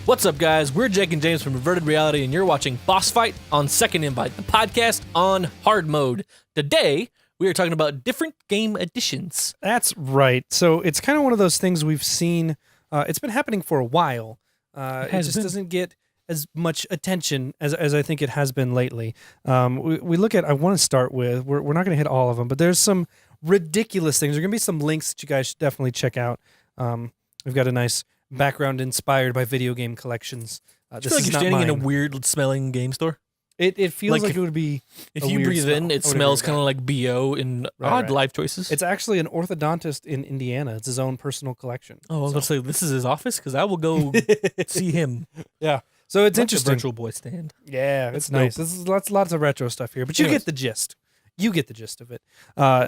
What's up, guys? We're Jake and James from Reverted Reality, and you're watching Boss Fight on 2ndInvite, the podcast on hard mode. Today, we are talking about different game editions. That's right. So it's kind of one of those things we've seen. It's been happening for a while. It just doesn't get as much attention as I think it has been lately. We look at, I want to start with, we're not going to hit all of them, but there's some ridiculous things. There are going to be some links that you guys should definitely check out. We've got a nice background inspired by video game collections. I feel like you're standing in a weird smelling game store. It feels like it would be. If you breathe in, it smells kind of like BO and odd life choices. It's actually an orthodontist in Indiana. It's his own personal collection. Oh, I was going to say, this is his office? Because I will go see him. Yeah. So it's interesting. Virtual Boy stand. Yeah, it's nice. This is lots of retro stuff here, but you get the gist. You get the gist of it.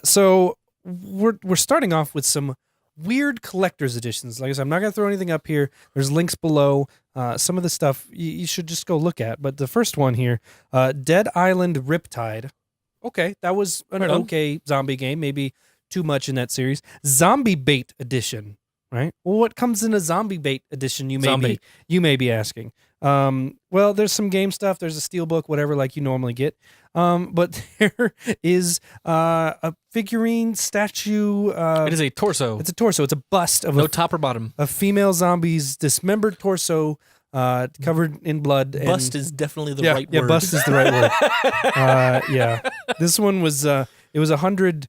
So we're starting off with some weird collector's editions. Like I said, I'm not going to throw anything up here. There's links below. Some of the stuff you should just go look at. But the first one here, Dead Island Riptide. Okay, that was an okay zombie game. Maybe too much in that series. Zombie Bait Edition. Right. Well, what comes in a Zombie Bait Edition? You may be asking. Well, there's some game stuff. There's a Steelbook, whatever, like you normally get. But there is a figurine statue. It is a torso. It's a torso. It's a bust of no top or bottom. A female zombie's dismembered torso, covered in blood. Bust is definitely the right word. Yeah, bust is the right word. Yeah, this one was. It was 100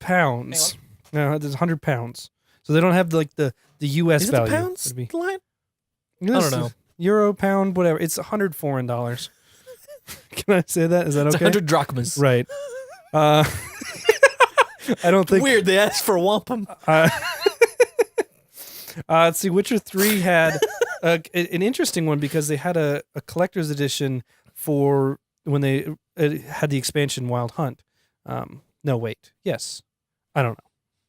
pounds. No, there's 100 pounds. So they don't have like the U.S. Is it value. The pounds line? I don't know. Euro, pound, whatever. It's 100 foreign dollars. Can I say that? Is that okay? It's 100 drachmas. Right. I don't think... Weird, they asked for wampum. Let's see, Witcher 3 had an interesting one because they had a collector's edition for when they had the expansion Wild Hunt. No, wait. Yes. I don't know.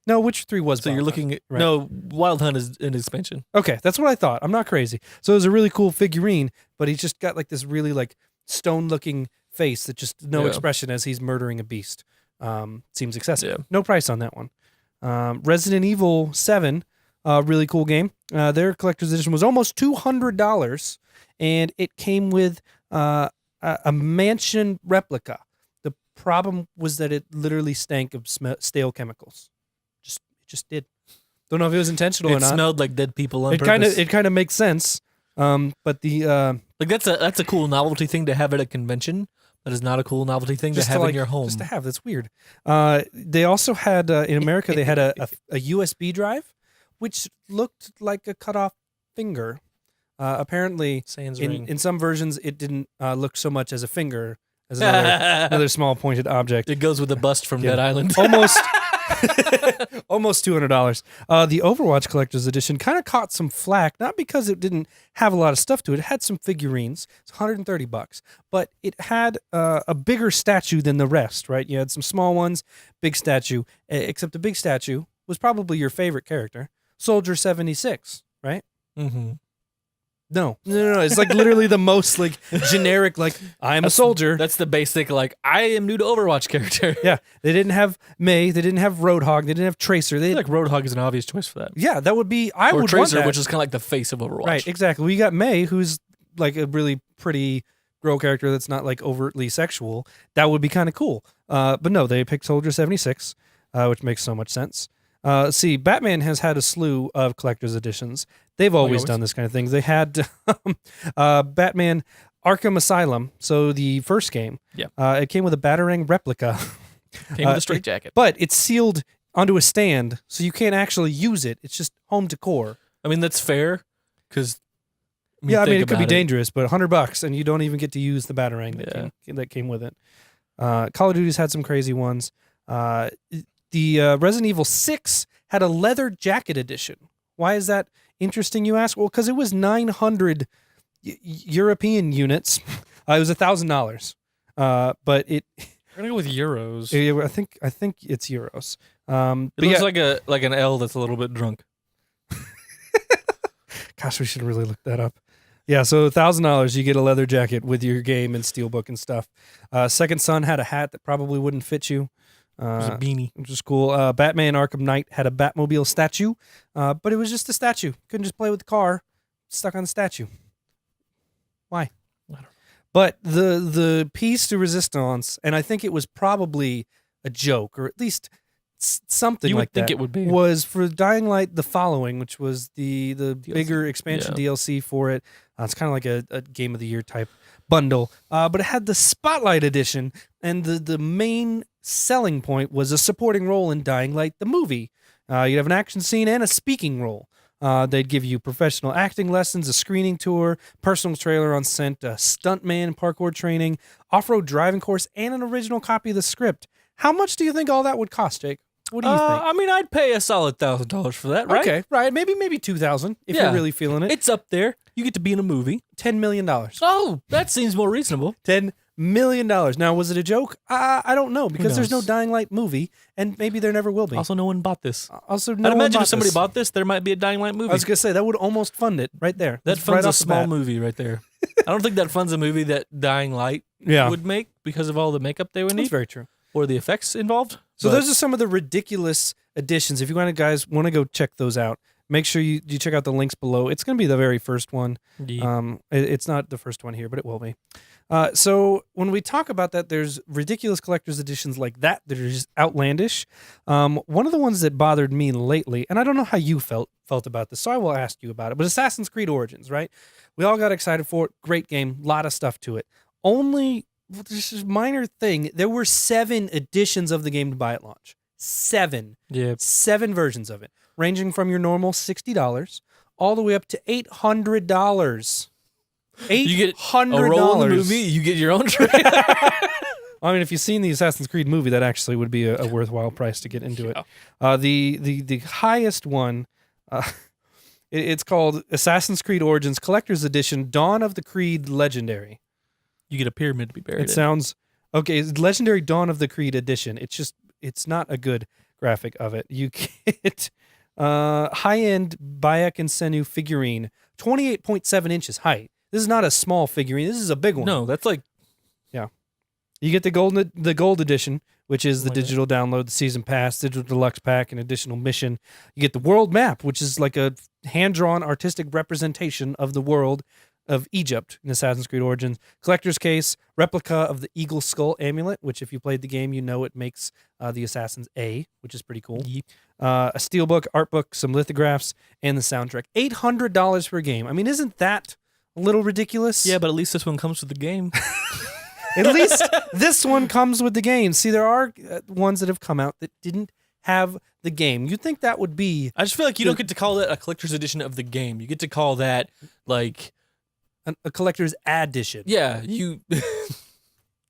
No, Witcher 3 was So you're looking at... Right. No, Wild Hunt is an expansion. Okay, that's what I thought. I'm not crazy. So it was a really cool figurine, but he's just got like this really like stone-looking face that just no expression as he's murdering a beast. Seems excessive. Yeah. No price on that one. Resident Evil 7, really cool game. Their collector's edition was almost $200, and it came with a mansion replica. The problem was that it literally stank of stale chemicals. Just did. Don't know if it was intentional or not. It smelled like dead people on purpose. It kind of makes sense. But the like that's a cool novelty thing to have at a convention. That is not a cool novelty thing to have in your home. Just to have. That's weird. They also had in America they had a USB drive, which looked like a cut off finger. Apparently, in some versions, it didn't look so much as a finger as another small pointed object. It goes with the bust from Dead Island. Almost $200. The Overwatch Collector's Edition kind of caught some flack, not because it didn't have a lot of stuff to it. It had some figurines. It's $130, but it had a bigger statue than the rest, right? You had some small ones, big statue, except the big statue was probably your favorite character, Soldier 76, right? Mm-hmm. No. It's like literally the most like generic, like I'm a soldier. That's the basic, like I am new to Overwatch character. Yeah. They didn't have Mei. They didn't have Roadhog. They didn't have Tracer. I feel like Roadhog is an obvious choice for that. Yeah, that would be, I would Tracer, want that. which is kind of like the face of Overwatch. Right, exactly. We got Mei, who's like a really pretty girl character that's not like overtly sexual. That would be kind of cool. But no, they picked Soldier 76, which makes so much sense. See, Batman has had a slew of collector's editions. They've always done this kind of thing. They had Batman Arkham Asylum, so the first game. Yeah. It came with a Batarang replica. Came with a straitjacket. But it's sealed onto a stand, so you can't actually use it. It's just home decor. I mean, that's fair, because... it could be dangerous, but $100 and you don't even get to use the Batarang that came with it. Call of Duty's had some crazy ones. The Resident Evil 6 had a leather jacket edition. Why is that interesting, you ask? Well, because it was 900 European units. It was $1,000. But it... We're going to go with euros. I think it's euros. It looks like an L that's a little bit drunk. Gosh, we should really look that up. Yeah, so $1,000, you get a leather jacket with your game and Steelbook and stuff. Second Son had a hat that probably wouldn't fit you. It was a beanie. Which is cool. Batman Arkham Knight had a Batmobile statue, but it was just a statue. Couldn't just play with the car. stuck on the statue. Why? I don't know. But the piece de resistance, and I think it was probably a joke, or at least something You would like think that, it would be. was for Dying Light The Following, which was the bigger expansion DLC for it. It's kind of like a Game of the Year type bundle, but it had the Spotlight Edition, and the main selling point was a supporting role in Dying Light the movie. You'd have an action scene and a speaking role. They'd give you professional acting lessons, a screening tour, personal trailer on set, a stuntman parkour training, off-road driving course, and an original copy of the script. How much do you think all that would cost, Jake? What do you think? I mean, I'd pay a solid $1,000 for that, right? Okay, right. Maybe $2,000 if you're really feeling it. It's up there. You get to be in a movie. $10 million. Oh, that seems more reasonable. $10 million. Now, was it a joke? I don't know, because there's no knows? Dying Light movie, and maybe there never will be. Also, no one bought this. Also, I'd no one imagine bought if somebody this. bought this, there might be a Dying Light movie. I was going to say, that would almost fund it right there. That That's funds right a off the small bat. movie right there. I don't think that funds a movie that Dying Light Yeah, would make because of all the makeup they would that's need very true. or the effects involved. So But those are some of the ridiculous additions. If you guys want to go check those out, make sure you check out the links below. It's going to be the very first one. Yeah. It's not the first one here, but it will be. So when we talk about that, there's ridiculous collector's editions like that are just outlandish. One of the ones that bothered me lately, and I don't know how you felt about this, so I will ask you about it, but Assassin's Creed Origins, right? We all got excited for it. Great game. A lot of stuff to it. Only, this is a minor thing, there were 7 editions of the game to buy at launch. 7. Yeah. 7 versions of it, ranging from your normal $60 all the way up to $800. You get $800. a role in the movie, you get your own trade. I mean, if you've seen the Assassin's Creed movie, that actually would be a worthwhile price to get into it. The highest one, it's called Assassin's Creed Origins Collector's Edition: Dawn of the Creed Legendary. You get a pyramid to be buried It in. sounds okay. It's Legendary Dawn of the Creed Edition. It's not a good graphic of it. You get high-end Bayek and Senu figurine, 28.7 inches height. This is not a small figurine. This is a big one. No, that's like You get the gold edition, which is the Oh my God. digital download, the season pass, digital deluxe pack, and additional mission. You get the world map, which is like a hand-drawn artistic representation of the world of Egypt in Assassin's Creed Origins. Collector's case, replica of the eagle skull amulet, which if you played the game, you know it makes the Assassin's A, which is pretty cool. Yeep. A steelbook, art book, some lithographs, and the soundtrack. $800 per game. I mean, isn't that a little ridiculous? Yeah, but at least this one comes with the game. At least this one comes with the game. See, there are ones that have come out that didn't have the game. You'd think that would be I just feel like you don't get to call that a collector's edition of the game. You get to call that like a collector's addition. yeah, you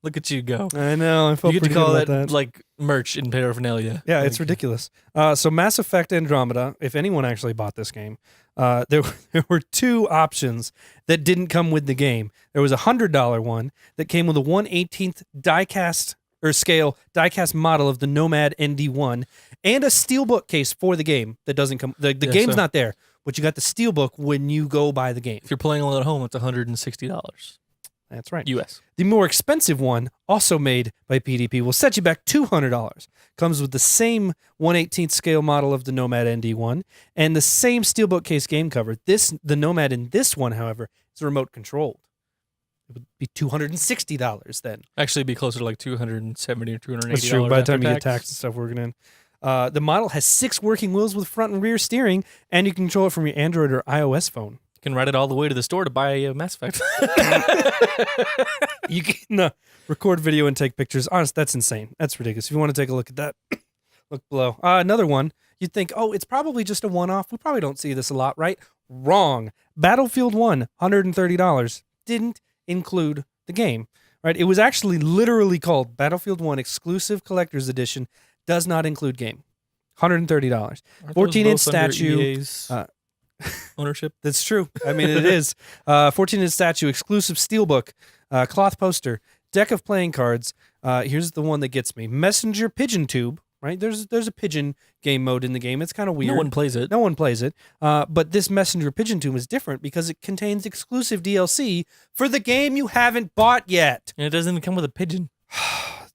look at you go. I know. I felt You get to pretty call good that, about that. like merch and paraphernalia. Yeah, Like, it's ridiculous. So Mass Effect Andromeda, if anyone actually bought this game, there were 2 options that didn't come with the game. There was a $100 one that came with a 1/18 diecast or scale diecast model of the Nomad ND1 and a steelbook case for the game that doesn't come. The Yeah, game's so- not there, but you got the steelbook when you go buy the game. If you're playing alone at home, it's $160 That's right. US. The more expensive one, also made by PDP, will set you back $200. Comes with the same 1/18 scale model of the Nomad ND1 and the same steelbook case game cover. The Nomad in this one, however, is remote controlled. It would be $260 then. Actually, it'd be closer to like $270 or $280. That's true. By the time you get after tax and stuff working in. The model has 6 working wheels with front and rear steering, and you can control it from your Android or iOS phone. You can ride it all the way to the store to buy a Mass Effect. You can record video and take pictures. Honest, that's insane. That's ridiculous. If you want to take a look at that, look below. Another one, you'd think, oh, it's probably just a one-off. We probably don't see this a lot, right? Wrong. Battlefield 1, $130. Didn't include the game, right? It was actually literally called Battlefield 1 Exclusive Collector's Edition. Does not include game. $130. 14-inch statue. Ownership. That's true. I mean, it is. 14-inch statue, exclusive steelbook, cloth poster, deck of playing cards. Here's the one that gets me. Messenger pigeon tube, right? There's a pigeon game mode in the game. It's kind of weird. No one plays it. No one plays it. But this Messenger pigeon tube is different because it contains exclusive DLC for the game you haven't bought yet. And it doesn't even come with a pigeon.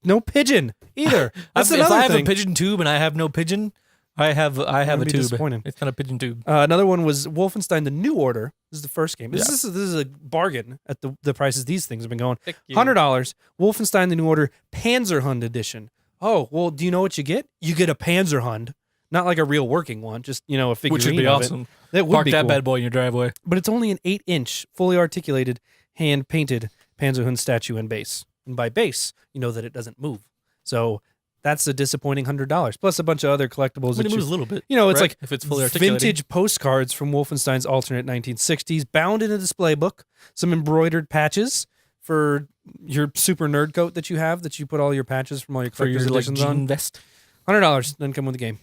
No pigeon either. That's if another I have thing. a pigeon tube and I have no pigeon, I have a be tube. disappointing. It's kind of pigeon tube. Another one was Wolfenstein: The New Order. This is the first game. This is a bargain at the prices these things have been going. $100. Wolfenstein: The New Order Panzerhund Edition. Oh, well, do you know what you get? You get a Panzerhund. Not like a real working one, just, a figurine. Which would be awesome. That would Park be that cool. bad boy in your driveway. But it's only an 8-inch, fully articulated, hand-painted Panzerhund statue and base. And by base, you know that it doesn't move. So that's a disappointing $100. Plus a bunch of other collectibles. It moves a little bit. It's right? like if it's fully articulated. vintage postcards from Wolfenstein's alternate 1960s, bound in a display book, some embroidered patches for your super nerd coat that you have, that you put all your patches from all your collector's editions on. Vest. $100 doesn't come with the game.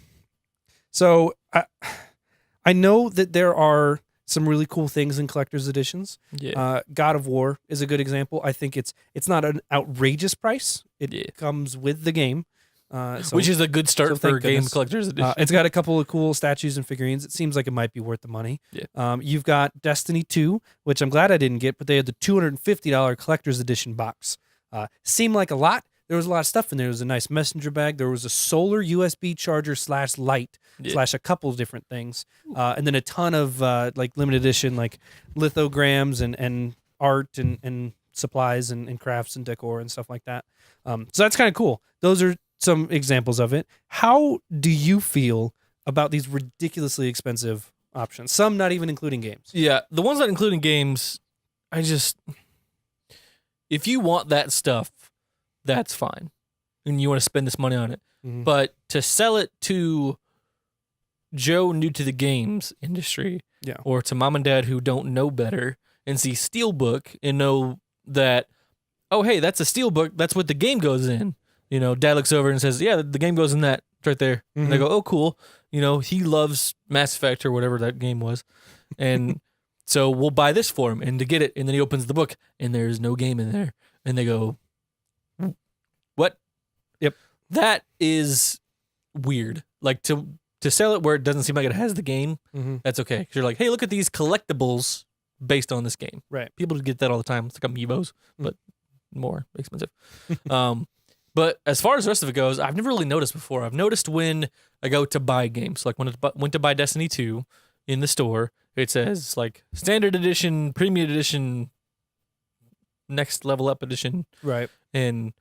So I know that there are some really cool things in collector's editions. Yeah. God of War is a good example. I think it's not an outrageous price. It comes with the game. Which is a good start for a game collector's edition. It's got a couple of cool statues and figurines. It seems like it might be worth the money. Yeah. You've got Destiny 2, which I'm glad I didn't get, but they had the $250 collector's edition box. Seemed like a lot. There was a lot of stuff in there. There was a nice messenger bag. There was a solar USB charger / light / a couple of different things. And then a ton of like limited edition, like lithograms and art and supplies and crafts and decor and stuff like that. So that's kind of cool. Those are some examples of it. How do you feel about these ridiculously expensive options? Some not even including games. Yeah, the ones not including games, if you want that stuff, that's fine. And you want to spend this money on it. Mm-hmm. But to sell it to Joe new to the games industry, or to mom and dad who don't know better and see Steelbook and know that, oh, hey, that's a Steelbook, that's what the game goes in. Dad looks over and says, yeah, the game goes in that. It's right there. Mm-hmm. And they go, oh, cool. He loves Mass Effect or whatever that game was. And so we'll buy this for him. And to get it, and then he opens the book and there's no game in there. And they go, what? Yep. That is weird. Like to sell it where it doesn't seem like it has the game, that's okay. Because you're like, hey, look at these collectibles based on this game. Right. People get that all the time. It's like Amiibos, but more expensive. But as far as the rest of it goes, I've never really noticed before. I've noticed when I go to buy games, like when I went to buy Destiny 2 in the store, it says like standard edition, premium edition, next level up edition. Right. And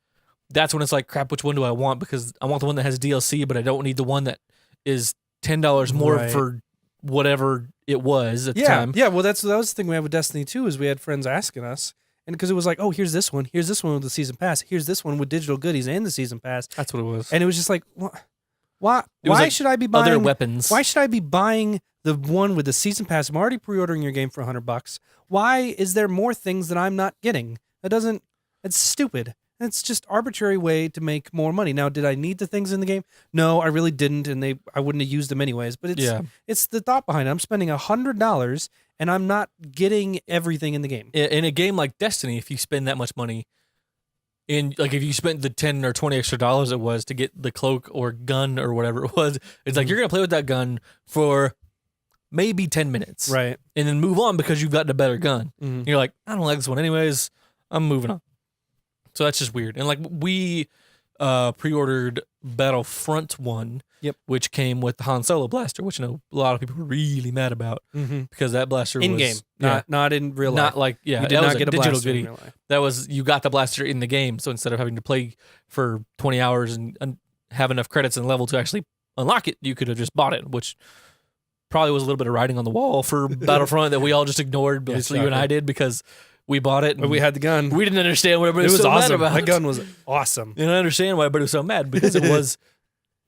that's when it's like, crap, which one do I want? Because I want the one that has DLC, but I don't need the one that is $10 more for whatever it was at the time. Yeah, well, that was the thing we had with Destiny 2 is we had friends asking us. And because it was like, oh, here's this one with the season pass. Here's this one with digital goodies and the season pass. That's what it was. And it was just like, why like should I be buying other weapons? Why should I be buying the one with the season pass? I'm already pre-ordering your game for $100. Why is there more things that I'm not getting? It's stupid. It's just arbitrary way to make more money. Now, did I need the things in the game? No, I really didn't, and I wouldn't have used them anyways. But it's the thought behind it. I'm spending $100 and I'm not getting everything in the game. In a game like Destiny, if you spend that much money, if you spent the $10 or $20 extra it was to get the cloak or gun or whatever it was, it's like you're gonna play with that gun for maybe 10 minutes, right? And then move on because you've gotten a better gun. Mm-hmm. You're like, I don't like this one anyways. I'm moving on. So that's just weird. And like we pre-ordered Battlefront 1, which came with the Han Solo blaster, which I know a lot of people were really mad about because that blaster in was game, not in real life. Not like you did not get a digital blaster goodie. in real life. That was you got the blaster in the game. So instead of having to play for 20 hours and have enough credits and level to actually unlock it, you could have just bought it, which probably was a little bit of writing on the wall for Battlefront that we all just ignored, but you and I did because we bought it. And we had the gun. We didn't understand what everybody was so awesome. mad about. My gun was awesome. And I understand why everybody was so mad because it was.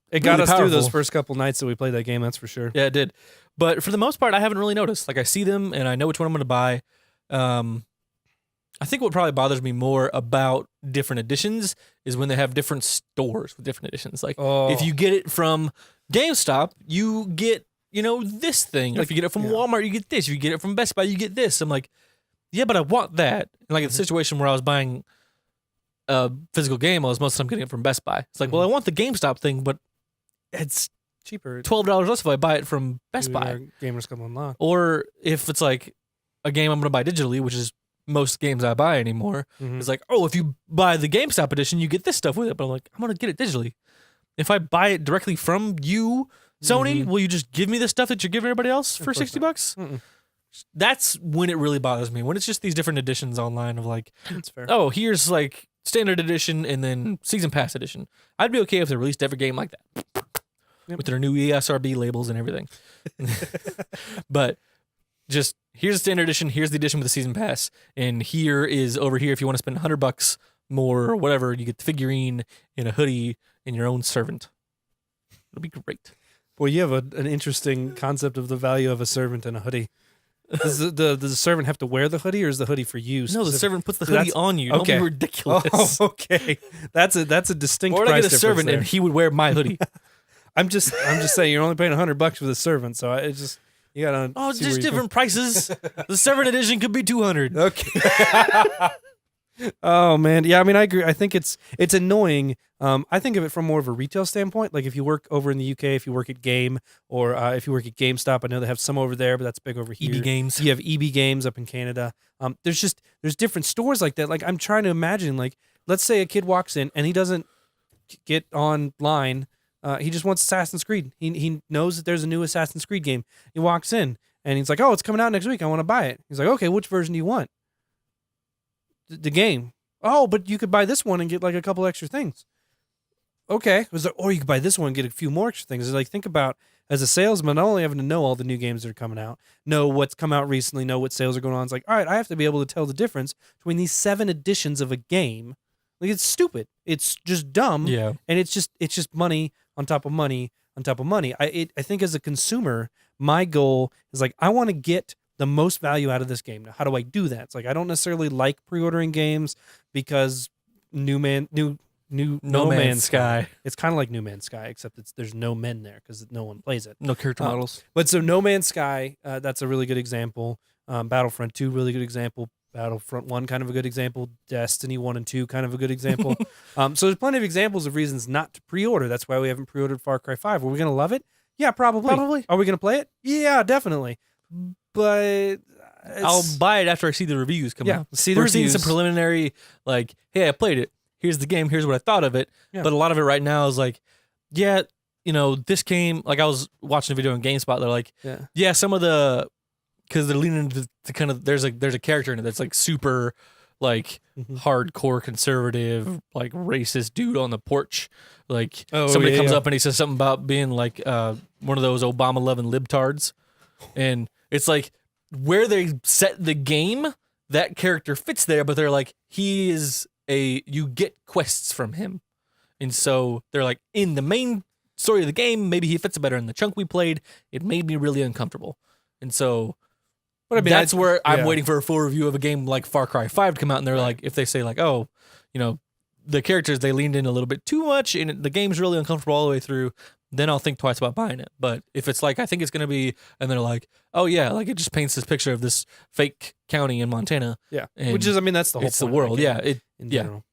It got really us powerful. through those first couple nights that we played that game. That's for sure. Yeah, it did. But for the most part, I haven't really noticed. Like I see them and I know which one I'm going to buy. I think what probably bothers me more about different editions is when they have different stores with different editions. Like if you get it from GameStop, you get this thing. Like if you get it from Walmart, you get this. If you get it from Best Buy, you get this. I'm like, yeah, but I want that. And like in the situation where I was buying a physical game, I was most of the time getting it from Best Buy. It's like, well, I want the GameStop thing, but it's cheaper. $12 less if I buy it from Best Buy. Gamers Come Unlocked. Or if it's like a game I'm going to buy digitally, which is most games I buy anymore, it's like, oh, if you buy the GameStop edition, you get this stuff with it. But I'm like, I'm going to get it digitally. If I buy it directly from you Sony, will you just give me the stuff that you're giving everybody else for $60? That's when it really bothers me. When it's just these different editions online of like, That's fair. oh, here's like standard edition and then season pass edition. I'd be okay if they released every game like that with their new ESRB labels and everything. But just here's the standard edition, here's the edition with the season pass, and here is over here if you want to spend $100 more or whatever, you get the figurine and a hoodie and your own servant. It'll be great. Boy, you have an interesting concept of the value of a servant and a hoodie. Does the servant have to wear the hoodie, or is the hoodie for you? No, the servant puts the hoodie on you. Okay. Don't be ridiculous. Oh, okay. That's a distinct Or price I get a difference servant there. and he would wear my hoodie. I'm just saying you're only paying $100 for the servant, so it's just you gotta. Oh, see just where you different prices. The servant edition could be $200. Okay. Oh man, yeah. I mean, I agree. I think it's annoying. I think of it from more of a retail standpoint. Like if you work over in the UK, if you work at Game, or if you work at GameStop, I know they have some over there, but that's big over here. EB Games. You have EB Games up in Canada. There's different stores like that. Like I'm trying to imagine. Like let's say a kid walks in and he doesn't get online. He just wants Assassin's Creed. He knows that there's a new Assassin's Creed game. He walks in and he's like, "Oh, it's coming out next week. I want to buy it." He's like, "Okay, which version do you want?" The game. "Oh, but you could buy this one and get like a couple extra things." Okay. It was like, or you could buy this one and get a few more extra things. It's like, think about as a salesman, not only having to know all the new games that are coming out, know what's come out recently, know what sales are going on. It's like, all right, I have to be able to tell the difference between these 7 editions of a game. Like it's stupid. It's just dumb. Yeah. And it's just money on top of money on top of money. I think as a consumer, my goal is like, I want to get the most value out of this game. Now, how do I do that? It's like I don't necessarily like pre-ordering games because No Man's Sky. It's kind of like No Man's Sky, except there's no men there because no one plays it. No character models. But so No Man's Sky, that's a really good example. Battlefront 2, really good example. Battlefront 1, kind of a good example. Destiny 1 and 2, kind of a good example. So there's plenty of examples of reasons not to pre-order. That's why we haven't pre-ordered Far Cry 5. Are we going to love it? Yeah, probably. Are we going to play it? Yeah, definitely. But I'll buy it after I see the reviews come out. See the We're reviews. seeing some preliminary, like, hey, I played it. Here's the game. Here's what I thought of it. Yeah. But a lot of it right now is like, yeah, this game, like I was watching a video on GameSpot. They're like, yeah, some of the, because they're leaning into the kind of, there's a character in it that's like super, like hardcore conservative, like racist dude on the porch. Like somebody comes up and he says something about being like one of those Obama loving libtards. And it's like where they set the game, that character fits there, but they're like, you get quests from him. And so they're like, in the main story of the game, maybe he fits better in the chunk we played. It made me really uncomfortable. And so that's where I'm waiting for a full review of a game like Far Cry 5 to come out. And they're like, if they say like, oh, the characters, they leaned in a little bit too much and the game's really uncomfortable all the way through, then I'll think twice about buying it. But if it's like, I think it's going to be, and they're like, oh yeah, like it just paints this picture of this fake county in Montana. Yeah. Which is, I mean, that's the whole point. It's the world. Yeah. In general.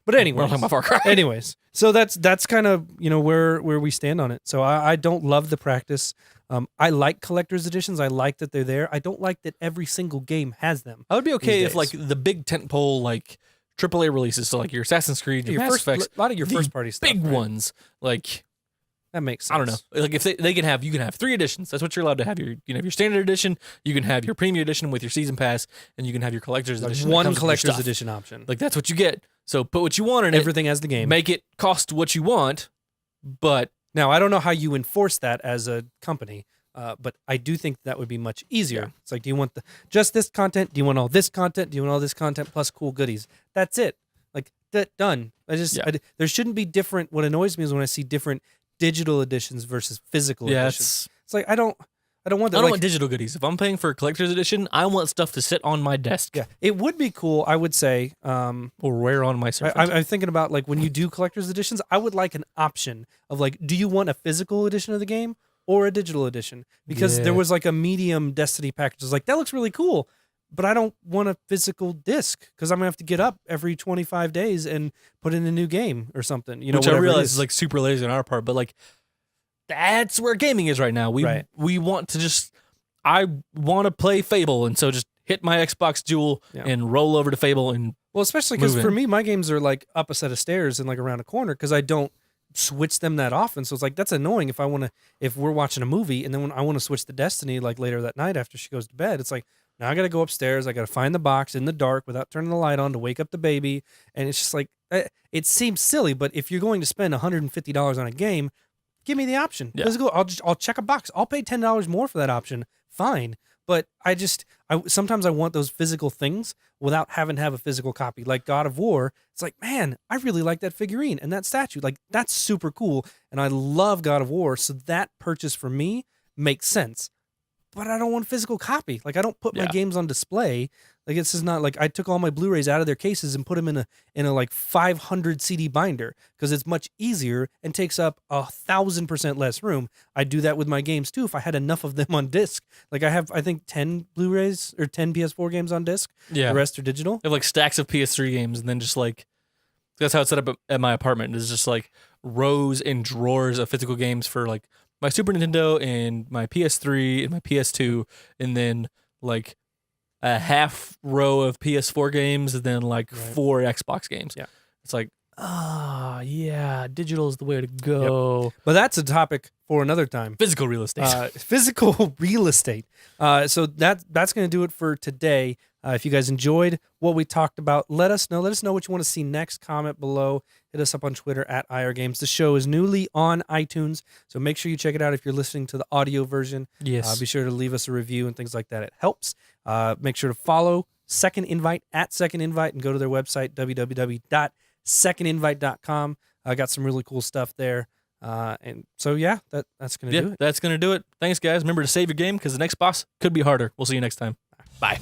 But anyways, we're talking about Far Cry. Anyways, so that's kind of, where we stand on it. So I don't love the practice. I like collector's editions. I like that they're there. I don't like that every single game has them. I would be okay if like the big tentpole, like AAA releases, so like your Assassin's Creed, your Mass Effects, a lot of your first party stuff, big ones, like that makes sense. I don't know. Like if you can have 3 editions. That's what you're allowed to have. You can have your standard edition, you can have your premium edition with your season pass, and you can have your collector's edition. One collector's edition option. Like that's what you get. So put what you want in everything as the game. Make it cost what you want, but now I don't know how you enforce that as a company. But I do think that would be much easier. Yeah. It's like, do you want just this content? Do you want all this content? Do you want all this content plus cool goodies? That's it. Like done. There shouldn't be different. What annoys me is when I see different digital editions versus physical editions. It's like I don't want that. I don't want digital goodies. If I'm paying for a collector's edition, I want stuff to sit on my desk. Yeah, it would be cool. I would say, or wear on my surface. I'm thinking about like when you do collector's editions, I would like an option of like, do you want a physical edition of the game or a digital edition? Because there was like a medium Destiny package. It's like, that looks really cool, but I don't want a physical disc because I'm going to have to get up every 25 days and put in a new game or something. Which I realize is like super lazy on our part, but like that's where gaming is right now. We want to I want to play Fable, and so just hit my Xbox Dual and roll over to Fable. And well, especially because for me, my games are like up a set of stairs and like around a corner because I don't switch them that often. So it's like, that's annoying if we're watching a movie and then when I want to switch to Destiny like later that night after she goes to bed, it's like, now I got to go upstairs. I got to find the box in the dark without turning the light on to wake up the baby. And it's just like, it seems silly, but if you're going to spend $150 on a game, give me the option. Yeah. Physical, I'll check a box. I'll pay $10 more for that option. Fine. But sometimes I want those physical things without having to have a physical copy. Like God of War, it's like, man, I really like that figurine and that statue. Like, that's super cool. And I love God of War. So that purchase for me makes sense. But I don't want a physical copy. Like, I don't put my games on display. Like, it's just not like I took all my Blu-rays out of their cases and put them in a like 500 CD binder because it's much easier and takes up 1,000% less room. I do that with my games too if I had enough of them on disc. Like, I have, I think, 10 Blu-rays or 10 PS4 games on disc. Yeah. The rest are digital. I have like stacks of PS3 games, and then just like, that's how it's set up at my apartment. It's just like rows and drawers of physical games for like my Super Nintendo and my PS3 and my PS2, and then like a half row of PS4 games, and then like 4 Xbox games. Yeah. It's like, yeah, digital is the way to go. Yep. But that's a topic for another time. Physical real estate. Physical real estate. So that's going to do it for today. If you guys enjoyed what we talked about, let us know. Let us know what you want to see next. Comment below. Hit us up on Twitter at IRGames. The show is newly on iTunes, so make sure you check it out if you're listening to the audio version. Yes. Be sure to leave us a review and things like that. It helps. Make sure to follow Second Invite at Second Invite and go to their website, www.secondinvite.com. I got some really cool stuff there. And so, that's going to do it. That's going to do it. Thanks, guys. Remember to save your game because the next boss could be harder. We'll see you next time. Bye.